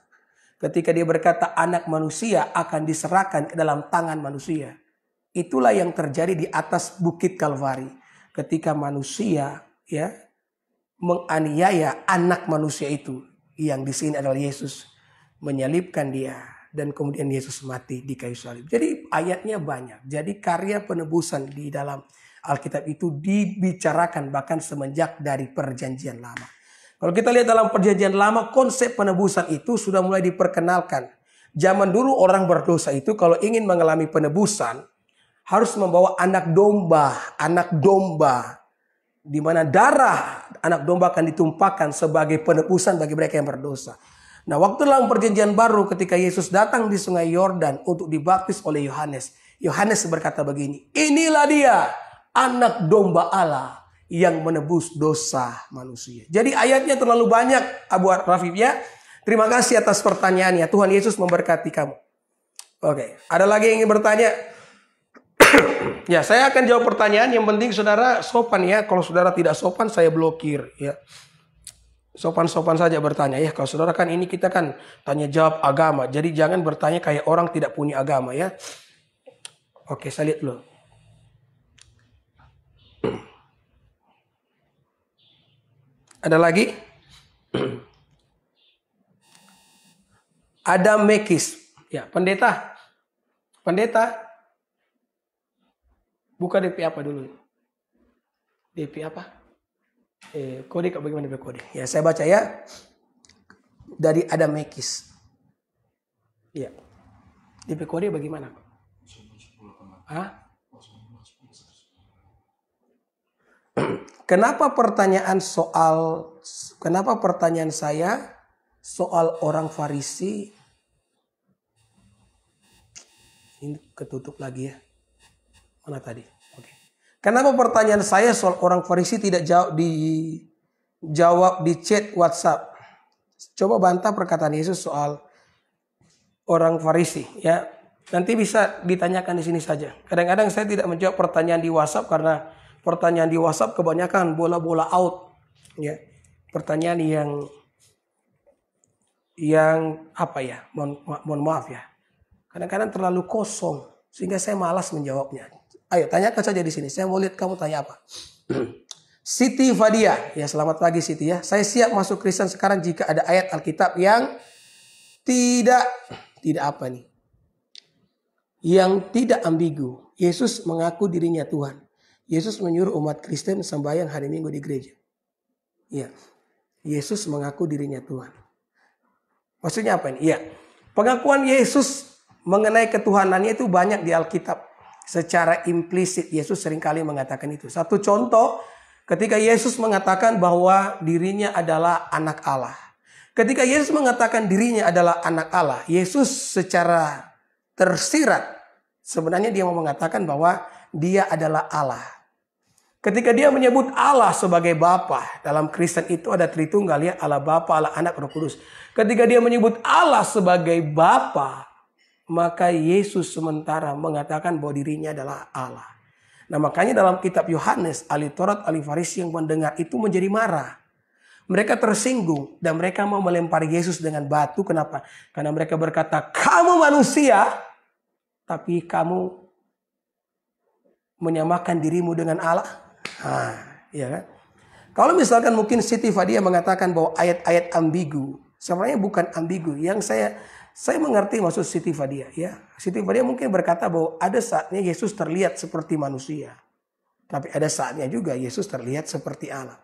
Ketika dia berkata anak manusia akan diserahkan ke dalam tangan manusia. Itulah yang terjadi di atas bukit Kalvari. Ketika manusia ya menganiaya anak manusia itu, yang di sini adalah Yesus, menyalibkan dia. Dan kemudian Yesus mati di kayu salib. Jadi ayatnya banyak. Jadi karya penebusan di dalam Alkitab itu dibicarakan bahkan semenjak dari perjanjian lama. Kalau kita lihat dalam perjanjian lama, konsep penebusan itu sudah mulai diperkenalkan. Zaman dulu orang berdosa itu kalau ingin mengalami penebusan, harus membawa anak domba. Di mana darah anak domba akan ditumpahkan sebagai penebusan bagi mereka yang berdosa. Nah, waktu dalam perjanjian baru ketika Yesus datang di sungai Yordan untuk dibaptis oleh Yohanes. Yohanes berkata begini, inilah dia anak domba Allah yang menebus dosa manusia. Jadi ayatnya terlalu banyak Abu Rafif ya. Terima kasih atas pertanyaannya. Tuhan Yesus memberkati kamu. Oke, ada lagi yang ingin bertanya? Ya, saya akan jawab pertanyaan. Yang penting saudara sopan ya. Kalau saudara tidak sopan saya blokir ya. Sopan-sopan saja bertanya ya. Kalau saudara kan ini kita kan tanya jawab agama. Jadi jangan bertanya kayak orang tidak punya agama ya. Oke, saya lihat dulu. Ada lagi? Ada Mekis. Ya, pendeta. Buka DP apa dulu? DP apa? Kode bagaimana DP kode? Ya, saya baca ya. Dari Adam Mekis. Ya. DP kode bagaimana? Hah? Kenapa pertanyaan saya soal orang Farisi? Ini ketutup lagi ya. Mana tadi? Oke. Kenapa pertanyaan saya soal orang Farisi tidak dijawab di chat WhatsApp? Coba bantah perkataan Yesus soal orang Farisi ya. Nanti bisa ditanyakan di sini saja. Kadang-kadang saya tidak menjawab pertanyaan di WhatsApp karena pertanyaan di WhatsApp kebanyakan bola-bola out. Ya, pertanyaan yang apa ya? Mohon maaf ya. Kadang-kadang terlalu kosong sehingga saya malas menjawabnya. Ayo tanyakan saja di sini. Saya mau lihat kamu tanya apa. Siti Fadia, ya selamat pagi Siti ya. Saya siap masuk Kristen sekarang jika ada ayat Alkitab yang tidak apa nih? Yang tidak ambigu. Yesus mengaku dirinya Tuhan. Yesus menyuruh umat Kristen sembahyang hari Minggu di gereja. Iya. Yesus mengaku dirinya Tuhan. Maksudnya apa ini? Iya. Pengakuan Yesus mengenai ketuhanannya itu banyak di Alkitab. Secara implisit Yesus seringkali mengatakan itu. Satu contoh ketika Yesus mengatakan bahwa dirinya adalah anak Allah. Ketika Yesus mengatakan dirinya adalah anak Allah, Yesus secara tersirat sebenarnya dia mau mengatakan bahwa dia adalah Allah. Ketika dia menyebut Allah sebagai Bapa, dalam Kristen itu ada Tritunggal ya, Allah Bapa, Allah Anak, Roh Kudus. Ketika dia menyebut Allah sebagai Bapa, maka Yesus sementara mengatakan bahwa dirinya adalah Allah. Nah makanya dalam kitab Yohanes, ahli Taurat, ahli Farisi yang mendengar itu menjadi marah. Mereka tersinggung dan mereka mau melempari Yesus dengan batu. Kenapa? Karena mereka berkata, kamu manusia, tapi kamu menyamakan dirimu dengan Allah. Iya kan? Kalau misalkan mungkin Siti Fadia mengatakan bahwa ayat-ayat ambigu, sebenarnya bukan ambigu. Yang saya mengerti maksud Siti Fadia. Ya, Siti Fadia mungkin berkata bahwa ada saatnya Yesus terlihat seperti manusia, tapi ada saatnya juga Yesus terlihat seperti Allah.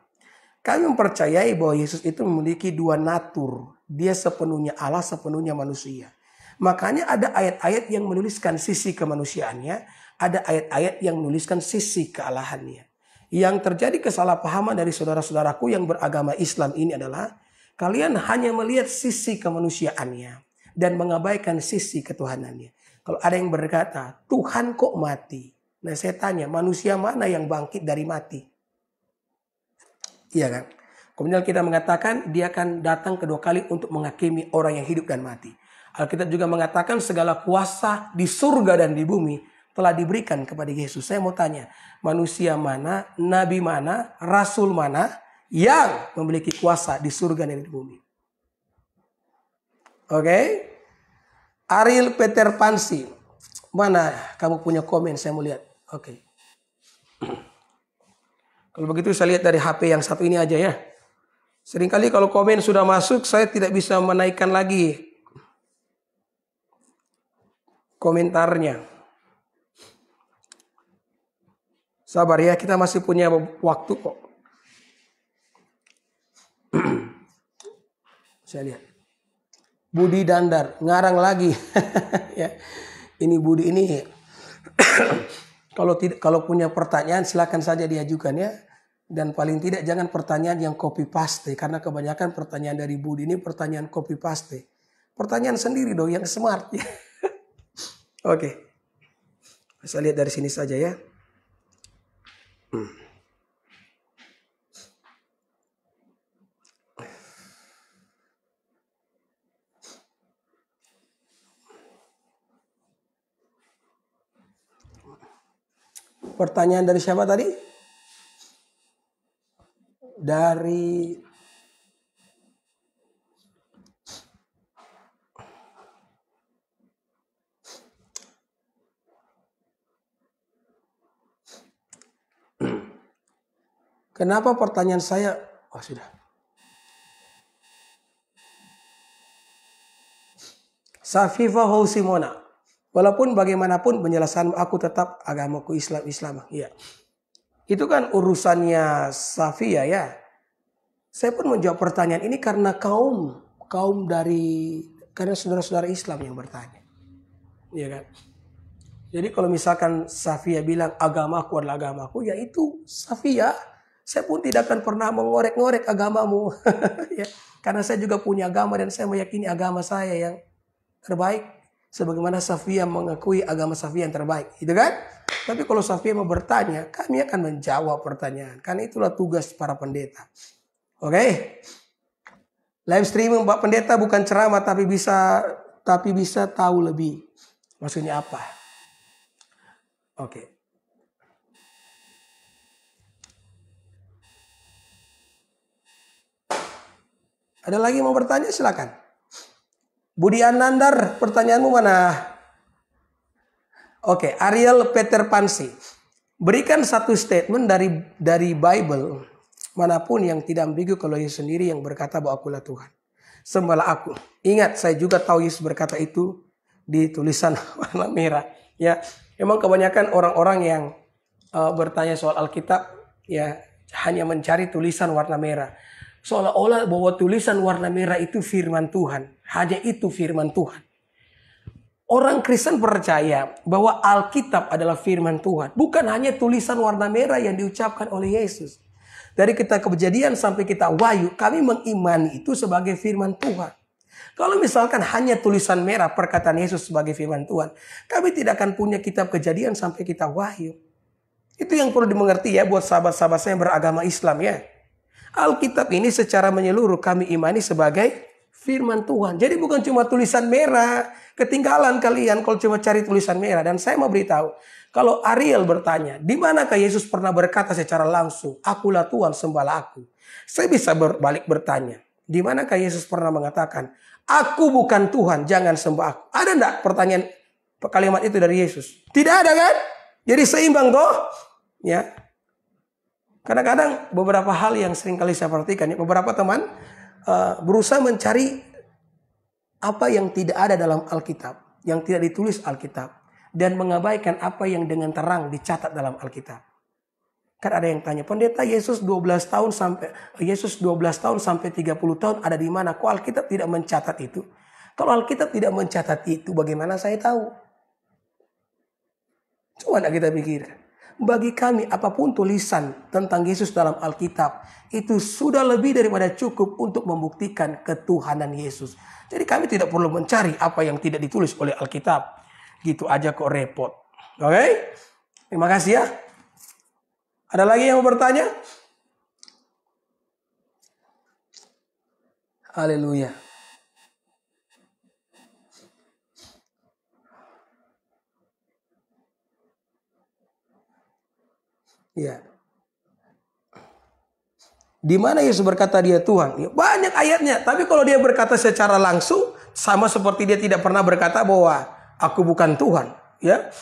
Kami mempercayai bahwa Yesus itu memiliki dua natur. Dia sepenuhnya Allah, sepenuhnya manusia. Makanya ada ayat-ayat yang menuliskan sisi kemanusiaannya. Ada ayat-ayat yang menuliskan sisi kealahannya. Yang terjadi kesalahpahaman dari saudara-saudaraku yang beragama Islam ini adalah kalian hanya melihat sisi kemanusiaannya dan mengabaikan sisi ketuhanannya. Kalau ada yang berkata, Tuhan kok mati? Nah saya tanya, manusia mana yang bangkit dari mati? Iya kan? Kemudian kita mengatakan dia akan datang kedua kali untuk menghakimi orang yang hidup dan mati. Alkitab juga mengatakan segala kuasa di surga dan di bumi telah diberikan kepada Yesus. Saya mau tanya, manusia mana, nabi mana, rasul mana yang memiliki kuasa di surga dan di bumi? Oke? Ariel Peter Pansi. Mana kamu punya komen? Saya mau lihat. Oke. Kalau begitu saya lihat dari HP yang satu ini aja ya. Seringkali kalau komen sudah masuk, saya tidak bisa menaikkan lagi komentarnya. Sabar ya, kita masih punya waktu kok. Saya lihat. Budi Dandar, ngarang lagi. Ya. Ini Budi ini. Kalau punya pertanyaan silakan saja diajukan ya. Dan paling tidak jangan pertanyaan yang copy paste. Karena kebanyakan pertanyaan dari Budi ini pertanyaan copy paste. Pertanyaan sendiri dong yang smart. Oke. Saya lihat dari sini saja ya. Pertanyaan dari siapa tadi? Dari kenapa pertanyaan saya? Oh sudah. Safifa Housimona. Walaupun bagaimanapun penjelasan aku tetap agamaku Islam. Iya. Itu kan urusannya Safia ya. Saya pun menjawab pertanyaan ini karena karena saudara-saudara Islam yang bertanya. Iya kan? Jadi kalau misalkan Safia bilang agamaku adalah agamaku, ya itu Safia. Saya pun tidak akan pernah mengorek-ngorek agamamu. Ya. Karena saya juga punya agama dan saya meyakini agama saya yang terbaik. Sebagaimana Safia mengakui agama Safia yang terbaik. Gitu kan? Tapi kalau Safia mau bertanya, kami akan menjawab pertanyaan. Karena itulah tugas para pendeta. Oke? Live streaming Pak Pendeta bukan ceramah tapi bisa tahu lebih. Maksudnya apa? Oke. Ada lagi mau bertanya? Silakan. Budi Anandar, pertanyaanmu mana? Oke, Ariel Peter Pansi. Berikan satu statement dari Bible manapun yang tidak ambigu kalau Yesus sendiri yang berkata bahwa akulah Tuhan. Sembahlah aku. Ingat, saya juga tahu Yesus berkata itu di tulisan warna merah. Ya, memang kebanyakan orang-orang yang bertanya soal Alkitab ya hanya mencari tulisan warna merah. Seolah-olah bahwa tulisan warna merah itu firman Tuhan. Hanya itu firman Tuhan. Orang Kristen percaya bahwa Alkitab adalah firman Tuhan. Bukan hanya tulisan warna merah yang diucapkan oleh Yesus. Dari kita Kejadian sampai kita Wahyu, kami mengimani itu sebagai firman Tuhan. Kalau misalkan hanya tulisan merah perkataan Yesus sebagai firman Tuhan, kami tidak akan punya kitab Kejadian sampai kita Wahyu. Itu yang perlu dimengerti ya buat sahabat-sahabat saya yang beragama Islam ya. Alkitab ini secara menyeluruh kami imani sebagai firman Tuhan. Jadi bukan cuma tulisan merah. Ketinggalan kalian kalau cuma cari tulisan merah. Dan saya mau beritahu, kalau Ariel bertanya, di manakah Yesus pernah berkata secara langsung, akulah Tuhan, sembahlah aku. Saya bisa berbalik bertanya, di manakah Yesus pernah mengatakan, aku bukan Tuhan, jangan sembah aku. Ada enggak pertanyaan kalimat itu dari Yesus? Tidak ada kan? Jadi seimbang toh? Ya. Kadang-kadang beberapa hal yang sering kali saya perhatikan, ya, beberapa teman berusaha mencari apa yang tidak ada dalam Alkitab, yang tidak ditulis Alkitab, dan mengabaikan apa yang dengan terang dicatat dalam Alkitab. Kan ada yang tanya, pendeta Yesus 12 tahun sampai 30 tahun ada di mana? Kok Alkitab tidak mencatat itu? Kalau Alkitab tidak mencatat itu, bagaimana saya tahu? Coba kita pikirkan. Bagi kami apapun tulisan tentang Yesus dalam Alkitab itu sudah lebih daripada cukup untuk membuktikan ketuhanan Yesus. Jadi kami tidak perlu mencari apa yang tidak ditulis oleh Alkitab. Gitu aja kok repot. Oke? Terima kasih ya. Ada lagi yang mau bertanya? Haleluya. Ya. Di mana Yesus berkata dia Tuhan? Ya, banyak ayatnya. Tapi kalau dia berkata secara langsung, sama seperti dia tidak pernah berkata bahwa aku bukan Tuhan. Ya,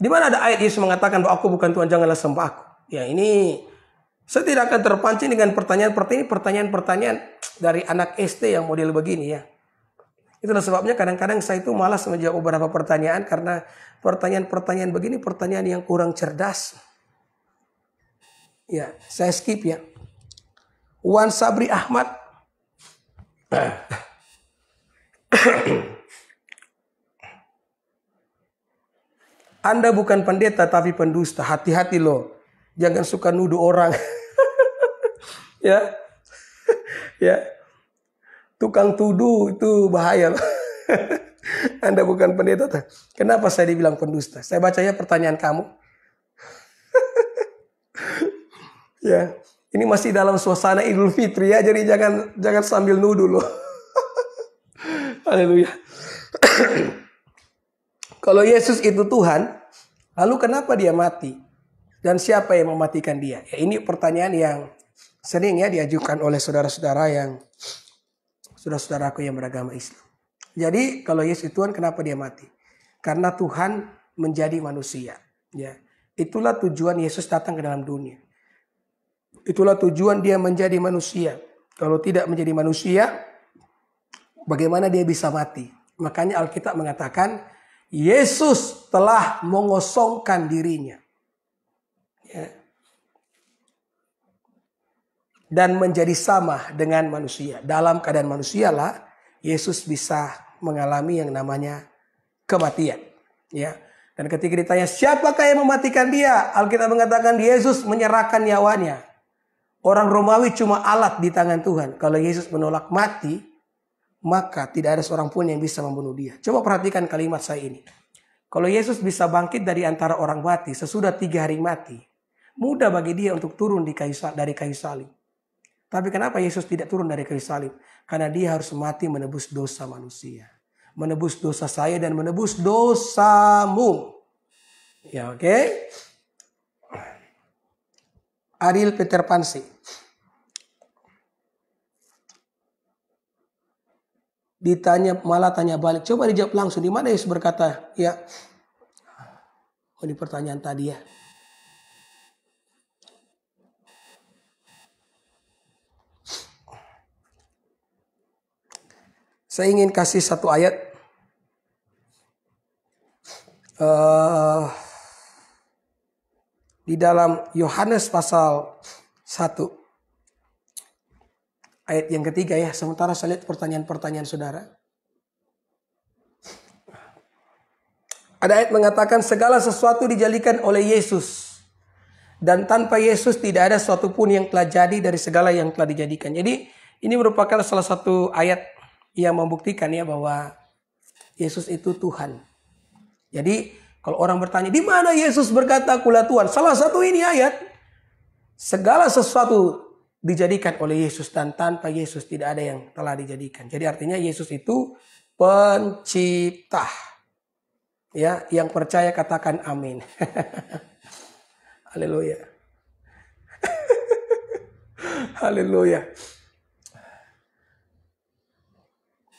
di mana ada ayat Yesus mengatakan bahwa aku bukan Tuhan, janganlah sembah aku. Ya, ini saya tidak akan terpancing dengan pertanyaan-pertanyaan dari anak SD yang model begini ya. Itulah sebabnya kadang-kadang saya itu malas menjawab beberapa pertanyaan karena pertanyaan-pertanyaan begini pertanyaan yang kurang cerdas. Ya, saya skip ya. Wan Sabri Ahmad. Anda bukan pendeta tapi pendusta. Hati-hati loh. Jangan suka nuduh orang. Ya. Ya. Tukang tuduh itu bahaya loh. Anda bukan pendeta. Kenapa saya dibilang pendusta? Saya bacanya pertanyaan kamu. Ya. Ini masih dalam suasana Idul Fitri ya, jadi jangan sambil nuduh loh. Haleluya. Kalau Yesus itu Tuhan, lalu kenapa dia mati? Dan siapa yang mematikan dia? Ya, ini pertanyaan yang sering ya diajukan oleh saudara-saudaraku yang beragama Islam. Jadi kalau Yesus Tuhan, kenapa dia mati? Karena Tuhan menjadi manusia. Ya, itulah tujuan Yesus datang ke dalam dunia. Itulah tujuan dia menjadi manusia. Kalau tidak menjadi manusia, bagaimana dia bisa mati? Makanya Alkitab mengatakan, Yesus telah mengosongkan dirinya. Ya. Dan menjadi sama dengan manusia. Dalam keadaan manusialah, Yesus bisa mengalami yang namanya kematian. Ya. Dan ketika ditanya, siapakah yang mematikan dia? Alkitab mengatakan, Yesus menyerahkan nyawanya. Orang Romawi cuma alat di tangan Tuhan. Kalau Yesus menolak mati, maka tidak ada seorang pun yang bisa membunuh dia. Coba perhatikan kalimat saya ini. Kalau Yesus bisa bangkit dari antara orang mati sesudah 3 hari mati, mudah bagi dia untuk turun dari kayu salib. Tapi kenapa Yesus tidak turun dari kayu salib? Karena dia harus mati menebus dosa manusia. Menebus dosa saya dan menebus dosamu. Ya, oke? Ariel Peter Pansi. ditanya malah tanya balik. Coba dijawab langsung. Di mana Yesus berkata, ya. Oh, ini pertanyaan tadi ya. Saya ingin kasih satu ayat. Di dalam Yohanes pasal 1. Ayat yang ketiga ya. Sementara saya lihat pertanyaan-pertanyaan saudara. Ada ayat mengatakan segala sesuatu dijadikan oleh Yesus. Dan tanpa Yesus tidak ada sesuatu pun yang telah jadi dari segala yang telah dijadikan. Jadi ini merupakan salah satu ayat yang membuktikan ya bahwa Yesus itu Tuhan. Jadi kalau orang bertanya di mana Yesus berkata akulah Tuhan. Salah satu ini ayat. Segala sesuatu dijadikan oleh Yesus dan tanpa Yesus tidak ada yang telah dijadikan. Jadi artinya Yesus itu pencipta. Ya, yang percaya katakan amin. Haleluya. Haleluya.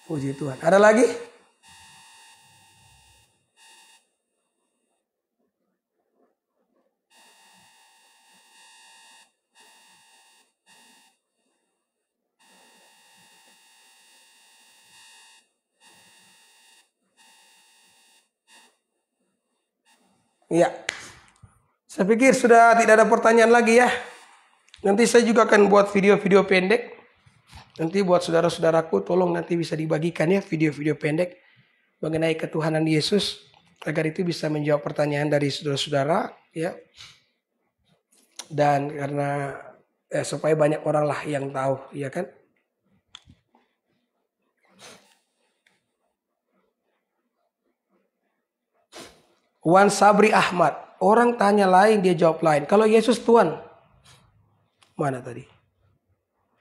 Puji Tuhan. Ada lagi? Iya. Saya pikir sudah tidak ada pertanyaan lagi ya. Nanti saya juga akan buat video-video pendek. Nanti buat saudara-saudaraku tolong nanti bisa dibagikan ya video-video pendek mengenai ketuhanan Yesus. Agar itu bisa menjawab pertanyaan dari saudara-saudara ya. Dan karena supaya banyak orang lah yang tahu ya kan. Wan Sabri Ahmad. Orang tanya lain, dia jawab lain. Kalau Yesus Tuhan, mana tadi?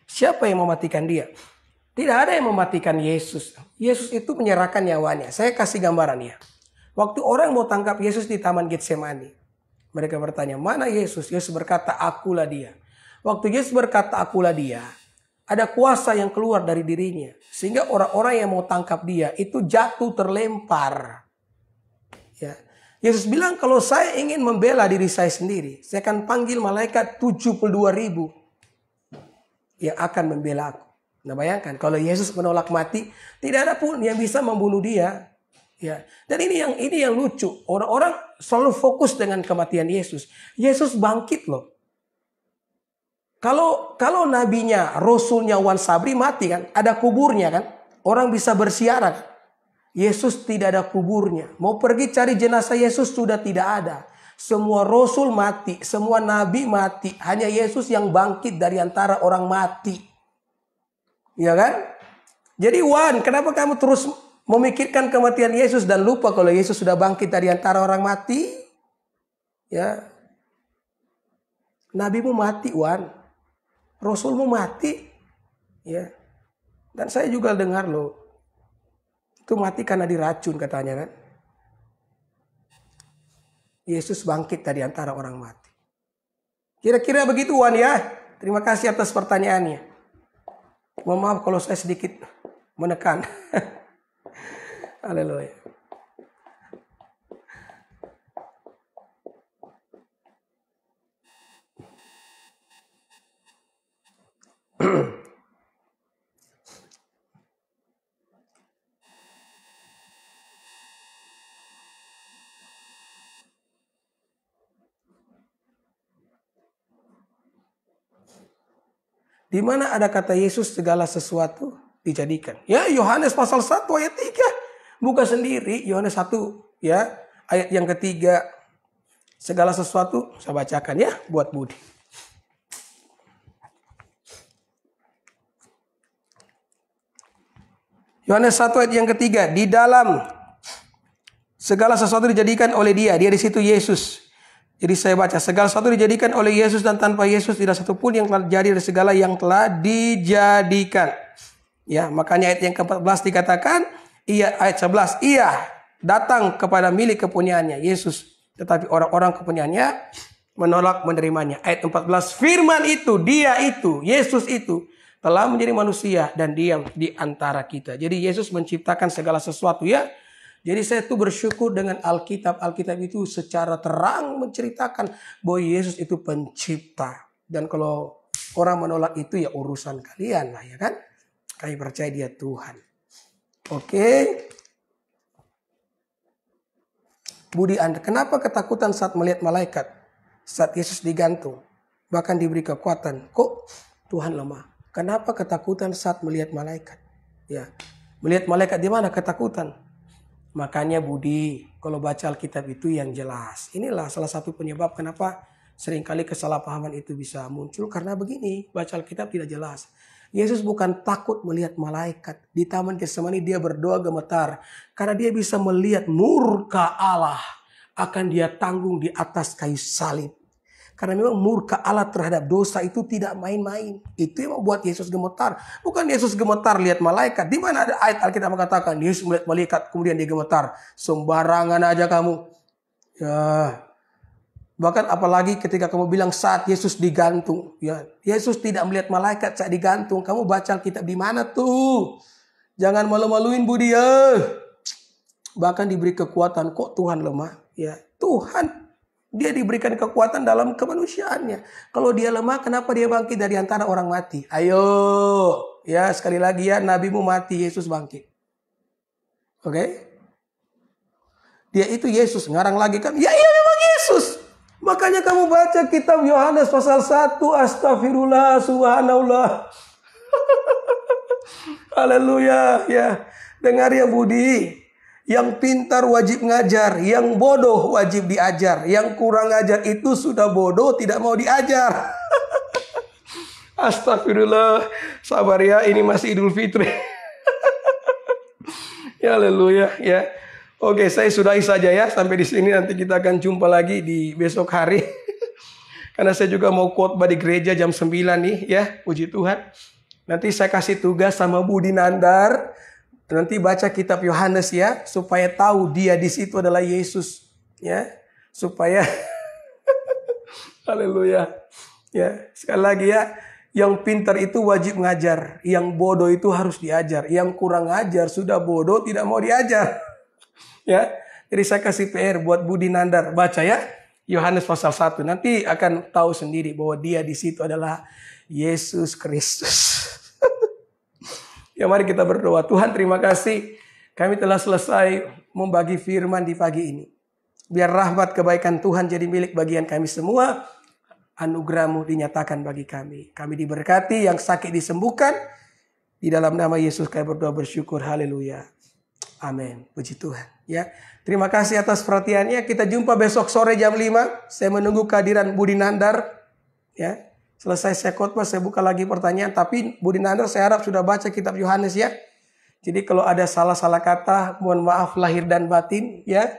Siapa yang mematikan dia? Tidak ada yang mematikan Yesus. Yesus itu menyerahkan nyawanya. Saya kasih gambarannya. Waktu orang mau tangkap Yesus di Taman Getsemani. Mereka bertanya, mana Yesus? Yesus berkata, akulah dia. Waktu Yesus berkata, akulah dia. Ada kuasa yang keluar dari dirinya. Sehingga orang-orang yang mau tangkap dia itu jatuh terlempar. Ya. Yesus bilang kalau saya ingin membela diri saya sendiri, saya akan panggil malaikat 72.000 yang akan membela aku. Nah bayangkan kalau Yesus menolak mati, tidak ada pun yang bisa membunuh dia. Ya. Dan ini yang lucu. Orang-orang selalu fokus dengan kematian Yesus. Yesus bangkit loh. Kalau nabinya, rasulnya Wan Sabri mati kan, ada kuburnya kan, orang bisa bersiaran. Yesus tidak ada kuburnya. Mau pergi cari jenazah Yesus sudah tidak ada. Semua rasul mati, semua nabi mati. Hanya Yesus yang bangkit dari antara orang mati. Ya kan? Jadi Wan, kenapa kamu terus memikirkan kematian Yesus dan lupa kalau Yesus sudah bangkit dari antara orang mati? Ya. Nabimu mati, Wan. Rasulmu mati. Ya. Dan saya juga dengar loh. Itu mati karena diracun katanya kan. Yesus bangkit dari antara orang mati. Kira-kira begitu Wan ya. Terima kasih atas pertanyaannya. Mohon maaf kalau saya sedikit menekan. Haleluya. Di mana ada kata Yesus segala sesuatu dijadikan. Ya Yohanes pasal 1 ayat 3. Buka sendiri Yohanes 1 ya. Ayat yang ketiga. Segala sesuatu saya bacakan ya buat Budi. Yohanes 1 ayat yang ketiga. Di dalam segala sesuatu dijadikan oleh dia. Dia di situ Yesus. Jadi saya baca, segala sesuatu dijadikan oleh Yesus dan tanpa Yesus tidak satu pun yang telah jadi dari segala yang telah dijadikan. Ya, makanya ayat yang ke-14 dikatakan, ayat 11, ia datang kepada milik kepunyaannya, Yesus. Tetapi orang-orang kepunyaannya menolak menerimanya. Ayat 14, firman itu, dia itu, Yesus itu telah menjadi manusia dan diam di antara kita. Jadi Yesus menciptakan segala sesuatu ya. Jadi saya tuh bersyukur dengan Alkitab. Alkitab itu secara terang menceritakan bahwa Yesus itu pencipta. Dan kalau orang menolak itu ya urusan kalian lah ya kan. Kami percaya dia Tuhan. Oke. Budi Anda, kenapa ketakutan saat melihat malaikat? Saat Yesus digantung, bahkan diberi kekuatan. Kok Tuhan lemah? Kenapa ketakutan saat melihat malaikat? Ya, melihat malaikat di mana ketakutan? Makanya Budi, kalau baca Alkitab itu yang jelas. Inilah salah satu penyebab kenapa seringkali kesalahpahaman itu bisa muncul. Karena begini, baca Alkitab tidak jelas. Yesus bukan takut melihat malaikat. Di Taman Getsemani dia berdoa gemetar. Karena dia bisa melihat murka Allah akan dia tanggung di atas kayu salib. Karena memang murka Allah terhadap dosa itu tidak main-main. Itu yang membuat Yesus gemetar. Bukan Yesus gemetar lihat malaikat. Di mana ada ayat Alkitab mengatakan Yesus melihat malaikat kemudian dia gemetar. Sembarangan aja kamu. Ya. Bahkan apalagi ketika kamu bilang saat Yesus digantung. Ya, Yesus tidak melihat malaikat saat digantung. Kamu baca Alkitab di mana tuh? Jangan malu-maluin Budi ya. Bahkan diberi kekuatan. Kok Tuhan lemah? Ya, Tuhan. Dia diberikan kekuatan dalam kemanusiaannya. Kalau dia lemah, kenapa dia bangkit dari antara orang mati? Ayo. Ya, sekali lagi ya. Nabimu mati, Yesus bangkit. Oke? Dia itu Yesus. Ngarang lagi kan? Ya, iya memang Yesus. Makanya kamu baca kitab Yohanes pasal 1. Astagfirullah, subhanallah. Haleluya. Ya. Dengar ya Budi. Yang pintar wajib ngajar. Yang bodoh wajib diajar. Yang kurang ngajar itu sudah bodoh, tidak mau diajar. Astagfirullah. Sabar ya, ini masih Idul Fitri. Ya, haleluya. Ya. Oke, saya sudahi saja ya. Sampai di sini, nanti kita akan jumpa lagi di besok hari. Karena saya juga mau khotbah di gereja jam 9 nih ya. Puji Tuhan. Nanti saya kasih tugas sama Budi Nandar. Nanti baca kitab Yohanes ya. Supaya tahu dia di situ adalah Yesus. Ya. Supaya. Haleluya. Ya. Sekali lagi ya. Yang pintar itu wajib ngajar. Yang bodoh itu harus diajar. Yang kurang ngajar sudah bodoh tidak mau diajar. Ya, jadi saya kasih PR buat Budi Nandar, baca ya Yohanes pasal 1. Nanti akan tahu sendiri bahwa dia di situ adalah Yesus Kristus. Ya, mari kita berdoa. Tuhan, terima kasih kami telah selesai membagi firman di pagi ini. Biar rahmat kebaikan Tuhan jadi milik bagian kami semua. Anugerah-Mu dinyatakan bagi kami. Kami diberkati, yang sakit disembuhkan. Di dalam nama Yesus kami berdoa bersyukur. Haleluya. Amin. Puji Tuhan. Ya, terima kasih atas perhatiannya. Kita jumpa besok sore jam 5. Saya menunggu kehadiran Budi Nandar. Ya, selesai saya khotbah, saya buka lagi pertanyaan. Tapi Budi Nandar saya harap sudah baca kitab Yohanes ya. Jadi kalau ada salah-salah kata, mohon maaf lahir dan batin. Ya,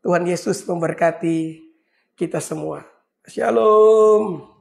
Tuhan Yesus memberkati kita semua. Shalom.